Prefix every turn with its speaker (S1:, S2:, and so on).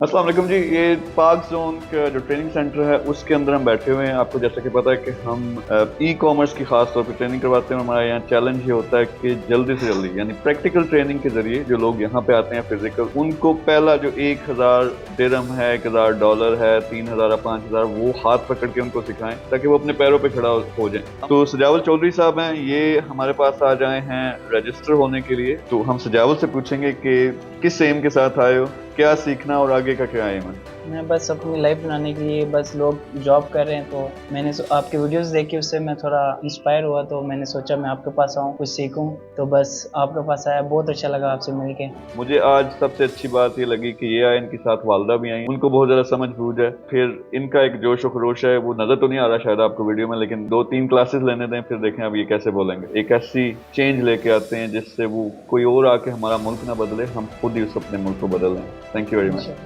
S1: अस्सलाम वालेकुम जी। ये पाक जोन का जो ट्रेनिंग सेंटर है उसके अंदर हम बैठे हुए हैं। आपको जैसा कि पता है कि हम ई कॉमर्स की खास तौर पे ट्रेनिंग करवाते हैं। हमारा यहाँ चैलेंज ये होता है कि जल्दी से जल्दी यानी प्रैक्टिकल ट्रेनिंग के जरिए जो लोग यहाँ पे आते हैं फिजिकल, उनको पहला जो 1000 दिरहम है, $1000 है, 3000 है, 5000, वो हाथ पकड़ के उनको सिखाएं ताकि वो अपने पैरों पे खड़ा हो जाए। तो सजावल चौधरी साहब हैं, ये हमारे पास आ जाए हैं रजिस्टर होने के लिए। तो हम सजावल से पूछेंगे कि किस एम के साथ आए हो, क्या सीखना और आगे का क्या एम है।
S2: मैं बस अपनी लाइफ बनाने के लिए, बस लोग जॉब कर रहे हैं तो मैंने आपके वीडियोस देखी, उससे मैं थोड़ा इंस्पायर हुआ तो मैंने सोचा मैं आपके पास आऊँ, कुछ सीखूं। तो बस आपके पास आया, बहुत अच्छा लगा आपसे मिलके।
S1: मुझे आज सबसे अच्छी बात ये लगी कि ये आए, इनके साथ वालदा भी आई, उनको बहुत ज़्यादा समझ बूझ है, फिर इनका एक जोश और खरोश है, वो नज़र तो नहीं आ रहा शायद आपको वीडियो में, लेकिन 2-3 क्लासेस लेने दें फिर देखें अब ये कैसे बोलेंगे। एक ऐसी चेंज लेके आते हैं जिससे वो कोई और आके हमारा मुल्क ना बदले, हम खुद ही उस अपने मुल्क को बदल लें। Thank you very much.